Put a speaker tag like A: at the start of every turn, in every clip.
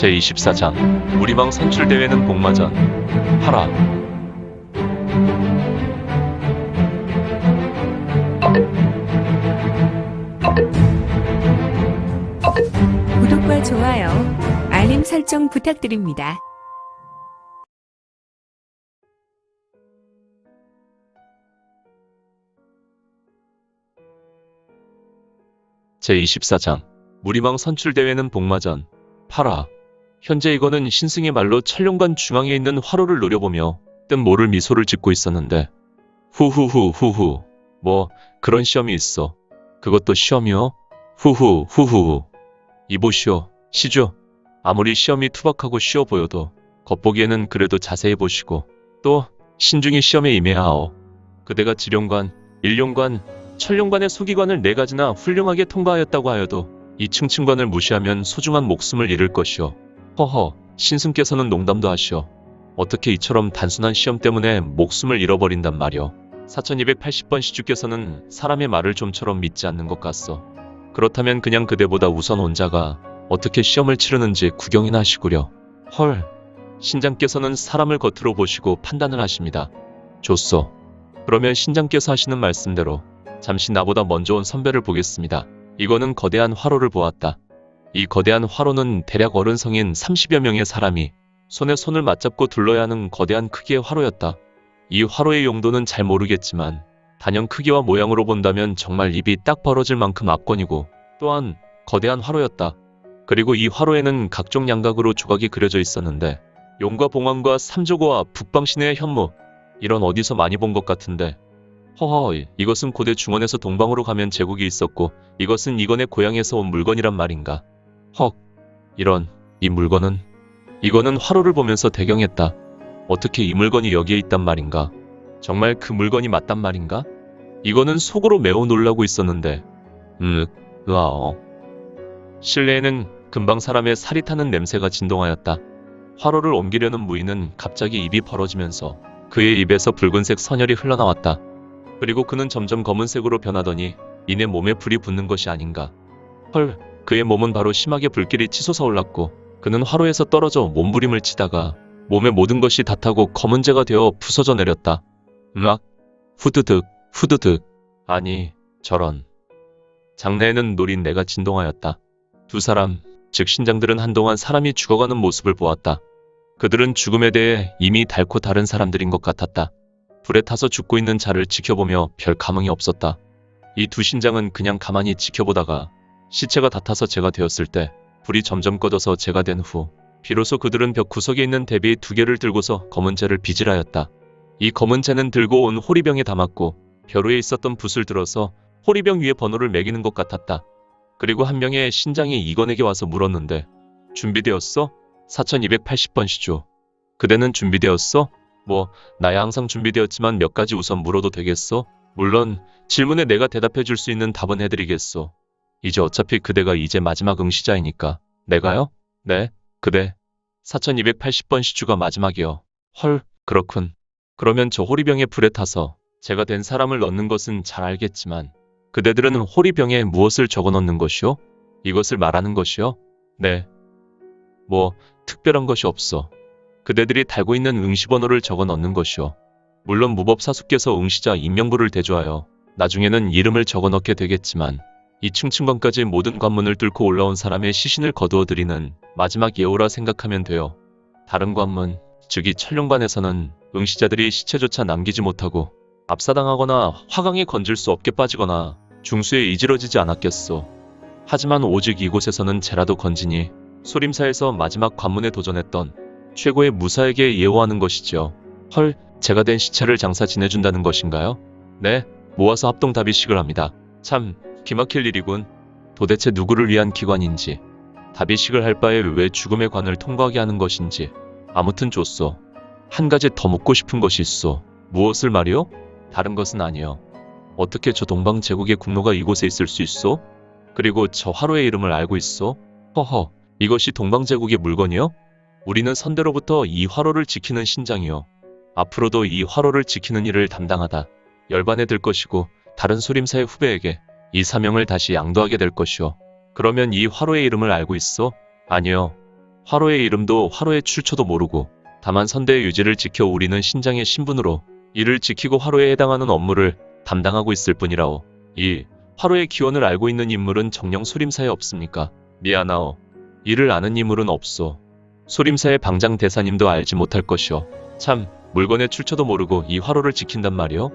A: 제24장 우리방 선출대회는 복마전 하라.
B: 구독과 좋아요, 알림 설정 부탁드립니다.
A: 제24장 무리방 선출대회는 복마전 8화. 현재 이거는 신승의 말로 촬영관 중앙에 있는 화로를 노려보며 뜻 모를 미소를 짓고 있었는데 후후후후후 뭐 그런 시험이 있어. 그것도 시험이요? 후후후후 이보시오 시주. 아무리 시험이 투박하고 쉬워 보여도 겉보기에는 그래도 자세히 보시고 또 신중히 시험에 임해야하오. 그대가 지룡관, 일룡관, 천룡관의 소기관을 4가지나 훌륭하게 통과하였다고 하여도 이 층층관을 무시하면 소중한 목숨을 잃을 것이오. 허허, 신승께서는 농담도 하시오. 어떻게 이처럼 단순한 시험 때문에 목숨을 잃어버린단 말이오. 4280번 시주께서는 사람의 말을 좀처럼 믿지 않는 것 같소. 그렇다면 그냥 그대보다 우선 온자가 어떻게 시험을 치르는지 구경이나 하시구려. 헐, 신장께서는 사람을 겉으로 보시고 판단을 하십니다. 좋소. 그러면 신장께서 하시는 말씀대로 잠시 나보다 먼저 온 선배를 보겠습니다. 이거는 거대한 화로를 보았다. 이 거대한 화로는 대략 어른 성인 30여 명의 사람이 손에 손을 맞잡고 둘러야 하는 거대한 크기의 화로였다. 이 화로의 용도는 잘 모르겠지만 단연 크기와 모양으로 본다면 정말 입이 딱 벌어질 만큼 압권이고 또한 거대한 화로였다. 그리고 이 화로에는 각종 양각으로 조각이 그려져 있었는데 용과 봉황과 삼조고와 북방신의 현무, 이런 어디서 많이 본 것 같은데. 허허, 이것은 고대 중원에서 동방으로 가면 제국이 있었고 이것은 이건의 고향에서 온 물건이란 말인가. 헉, 이런, 이 물건은? 이거는 화로를 보면서 대경했다. 어떻게 이 물건이 여기에 있단 말인가? 정말 그 물건이 맞단 말인가? 이거는 속으로 매우 놀라고 있었는데 으아어. 실내에는 금방 사람의 살이 타는 냄새가 진동하였다. 화로를 옮기려는 무인은 갑자기 입이 벌어지면서 그의 입에서 붉은색 선혈이 흘러나왔다. 그리고 그는 점점 검은색으로 변하더니 이내 몸에 불이 붙는 것이 아닌가. 헐, 그의 몸은 바로 심하게 불길이 치솟아 올랐고 그는 화로에서 떨어져 몸부림을 치다가 몸의 모든 것이 다 타고 검은재가 되어 부서져 내렸다. 으악, 후드득, 후드득. 아니, 저런. 장내에는 노린 내가 진동하였다. 두 사람, 즉 신장들은 한동안 사람이 죽어가는 모습을 보았다. 그들은 죽음에 대해 이미 닳고 다른 사람들인 것 같았다. 불에 타서 죽고 있는 자를 지켜보며 별 감흥이 없었다. 이 두 신장은 그냥 가만히 지켜보다가 시체가 다 타서 재가 되었을 때 불이 점점 꺼져서 재가 된 후 비로소 그들은 벽 구석에 있는 대비 2개를 들고서 검은 재를 빚으라였다. 이 검은 재는 들고 온 호리병에 담았고 벼 위에 있었던 붓을 들어서 호리병 위에 번호를 매기는 것 같았다. 그리고 한 명의 신장이 이건에게 와서 물었는데 준비되었어? 4280번 시주. 그대는 준비되었어? 뭐 나야 항상 준비되었지만 몇 가지 우선 물어도 되겠어? 물론 질문에 내가 대답해 줄 수 있는 답은 해드리겠소. 이제 어차피 그대가 이제 마지막 응시자이니까. 내가요? 네, 그대. 4280번 시주가 마지막이요. 헐, 그렇군. 그러면 저 호리병에 불에 타서 제가 된 사람을 넣는 것은 잘 알겠지만 그대들은 호리병에 무엇을 적어 넣는 것이요? 이것을 말하는 것이요? 네. 뭐 특별한 것이 없어. 그대들이 달고 있는 응시번호를 적어 넣는 것이요. 물론 무법사수께서 응시자 임명부를 대조하여 나중에는 이름을 적어 넣게 되겠지만 이 층층관까지 모든 관문을 뚫고 올라온 사람의 시신을 거두어 드리는 마지막 예우라 생각하면 돼요. 다른 관문, 즉 이 천룡관에서는 응시자들이 시체조차 남기지 못하고 압사당하거나 화강에 건질 수 없게 빠지거나 중수에 이지러지지 않았겠소. 하지만 오직 이곳에서는 재라도 건지니 소림사에서 마지막 관문에 도전했던 최고의 무사에게 예우하는 것이지요. 헐, 제가 된 시체를 장사 지내준다는 것인가요? 네, 모아서 합동 답의식을 합니다. 참, 기막힐 일이군. 도대체 누구를 위한 기관인지, 답의식을 할 바에 왜 죽음의 관을 통과하게 하는 것인지. 아무튼 좋소. 한 가지 더 묻고 싶은 것이 있소. 무엇을 말이요? 다른 것은 아니요. 어떻게 저 동방제국의 국노가 이곳에 있을 수 있소? 그리고 저 화로의 이름을 알고 있소? 허허, 이것이 동방제국의 물건이요? 우리는 선대로부터 이 화로를 지키는 신장이요. 앞으로도 이 화로를 지키는 일을 담당하다 열반에 들 것이고 다른 소림사의 후배에게 이 사명을 다시 양도하게 될 것이오. 그러면 이 화로의 이름을 알고 있어? 아니요. 화로의 이름도 화로의 출처도 모르고 다만 선대의 유지를 지켜 우리는 신장의 신분으로 이를 지키고 화로에 해당하는 업무를 담당하고 있을 뿐이라오. 이 화로의 기원을 알고 있는 인물은 정녕 소림사에 없습니까? 미안하오. 이를 아는 인물은 없소. 소림사의 방장 대사님도 알지 못할 것이오. 참, 물건의 출처도 모르고 이 화로를 지킨단 말이오?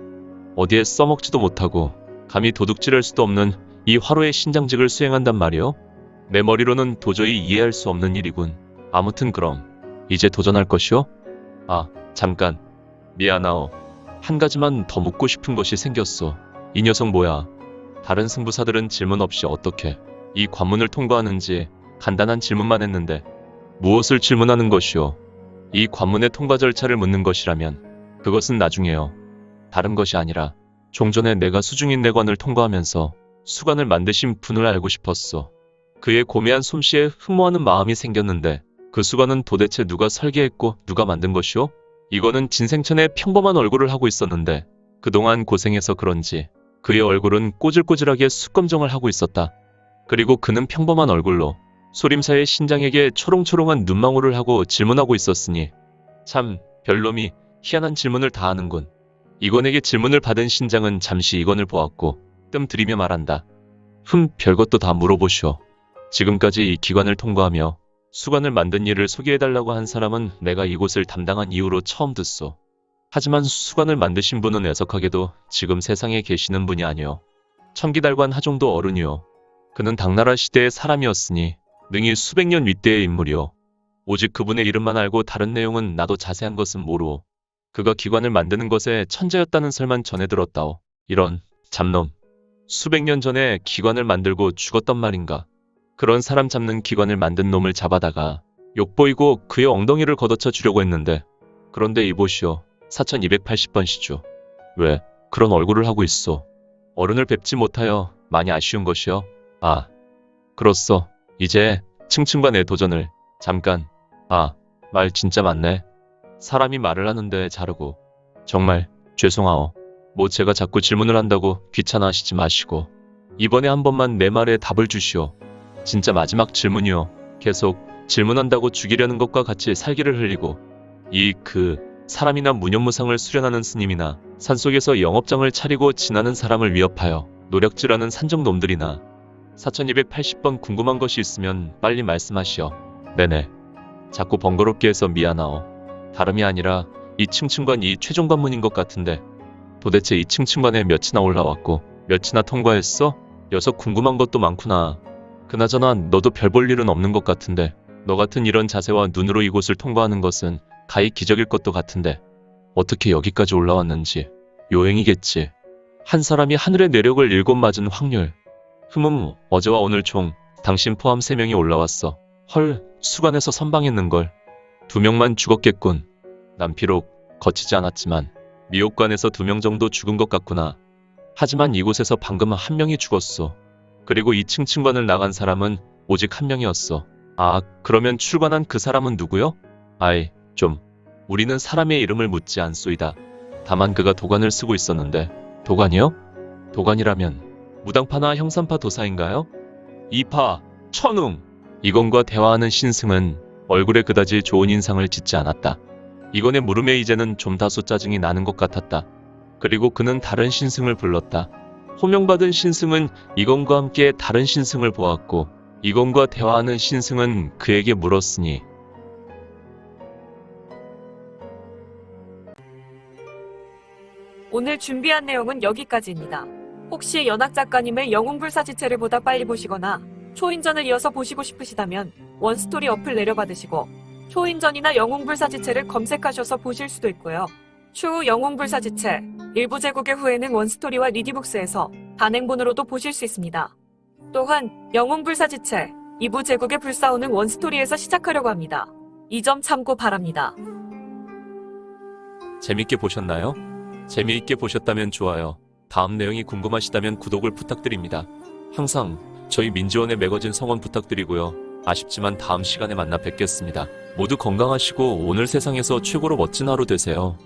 A: 어디에 써먹지도 못하고 감히 도둑질할 수도 없는 이 화로의 신장직을 수행한단 말이오? 내 머리로는 도저히 이해할 수 없는 일이군. 아무튼 그럼 이제 도전할 것이오? 아, 잠깐. 미안하오. 한 가지만 더 묻고 싶은 것이 생겼소. 이 녀석 뭐야? 다른 승부사들은 질문 없이 어떻게 이 관문을 통과하는지 간단한 질문만 했는데 무엇을 질문하는 것이오? 이 관문의 통과 절차를 묻는 것이라면 그것은 나중에요. 다른 것이 아니라 종전에 내가 수중인 내관을 통과하면서 수관을 만드신 분을 알고 싶었소. 그의 고매한 솜씨에 흠모하는 마음이 생겼는데 그 수관은 도대체 누가 설계했고 누가 만든 것이오? 이거는 진생천의 평범한 얼굴을 하고 있었는데 그동안 고생해서 그런지 그의 얼굴은 꼬질꼬질하게 숯검정을 하고 있었다. 그리고 그는 평범한 얼굴로 소림사의 신장에게 초롱초롱한 눈망울을 하고 질문하고 있었으니 참 별놈이 희한한 질문을 다 하는군. 이건에게 질문을 받은 신장은 잠시 이건을 보았고 뜸 들이며 말한다. 별것도 다 물어보시오. 지금까지 이 기관을 통과하며 수관을 만든 일을 소개해달라고 한 사람은 내가 이곳을 담당한 이후로 처음 듣소. 하지만 수관을 만드신 분은 애석하게도 지금 세상에 계시는 분이 아니오. 청기달관 하종도 어른이오. 그는 당나라 시대의 사람이었으니 능히 수백 년 윗대의 인물이오. 오직 그분의 이름만 알고 다른 내용은 나도 자세한 것은 모르오. 그가 기관을 만드는 것에 천재였다는 설만 전해 들었다오. 이런 잡놈. 수백 년 전에 기관을 만들고 죽었단 말인가. 그런 사람 잡는 기관을 만든 놈을 잡아다가 욕보이고 그의 엉덩이를 걷어쳐 주려고 했는데 그런데 이보시오. 4280번 시주. 왜 그런 얼굴을 하고 있소? 어른을 뵙지 못하여 많이 아쉬운 것이요. 아, 그렇소. 이제 층층과 내 도전을 잠깐. 아, 말 진짜 많네. 사람이 말을 하는데 자르고. 정말 죄송하오. 뭐 제가 자꾸 질문을 한다고 귀찮아하시지 마시고 이번에 한 번만 내 말에 답을 주시오. 진짜 마지막 질문이요. 계속 질문한다고 죽이려는 것과 같이 살기를 흘리고 사람이나 무념무상을 수련하는 스님이나 산속에서 영업장을 차리고 지나는 사람을 위협하여 노력질하는 산적놈들이나 4280번 궁금한 것이 있으면 빨리 말씀하시오. 네네. 자꾸 번거롭게 해서 미안하오. 다름이 아니라 이 층층관 이 최종 관문인 것 같은데 도대체 이 층층관에 몇이나 올라왔고 몇이나 통과했어? 녀석 궁금한 것도 많구나. 그나저나 너도 별 볼 일은 없는 것 같은데 너 같은 이런 자세와 눈으로 이곳을 통과하는 것은 가히 기적일 것도 같은데 어떻게 여기까지 올라왔는지 요행이겠지. 한 사람이 하늘의 내력을 7 맞은 확률. 어제와 오늘 총 당신 포함 3명이 올라왔어. 헐, 수관에서 선방했는걸. 2명만 죽었겠군. 난 비록 거치지 않았지만 미옥관에서 2명 정도 죽은 것 같구나. 하지만 이곳에서 방금 1명이 죽었어. 그리고 이 층층관을 나간 사람은 오직 1명이었어. 아, 그러면 출관한 그 사람은 누구요? 아이, 좀. 우리는 사람의 이름을 묻지 않소이다. 다만 그가 도관을 쓰고 있었는데. 도관이요? 도관이라면 무당파나 형산파 도사인가요? 이파, 천웅. 이건과 대화하는 신승은 얼굴에 그다지 좋은 인상을 짓지 않았다. 이건의 물음에 이제는 좀 다소 짜증이 나는 것 같았다. 그리고 그는 다른 신승을 불렀다. 호명받은 신승은 이건과 함께 다른 신승을 보았고 이건과 대화하는 신승은 그에게 물었으니
C: 오늘 준비한 내용은 여기까지입니다. 혹시 연학 작가님의 영웅불사지체를 보다 빨리 보시거나 초인전을 이어서 보시고 싶으시다면 원스토리 어플 내려받으시고 초인전이나 영웅불사지체를 검색하셔서 보실 수도 있고요. 추후 영웅불사지체 일부 제국의 후에는 원스토리와 리디북스에서 단행본으로도 보실 수 있습니다. 또한 영웅불사지체 2부 제국의 불사오는 원스토리에서 시작하려고 합니다. 이 점 참고 바랍니다.
A: 재밌게 보셨나요? 재미있게 보셨다면 좋아요. 다음 내용이 궁금하시다면 구독을 부탁드립니다. 항상 저희 민지원의 매거진 성원 부탁드리고요. 아쉽지만 다음 시간에 만나 뵙겠습니다. 모두 건강하시고 오늘 세상에서 최고로 멋진 하루 되세요.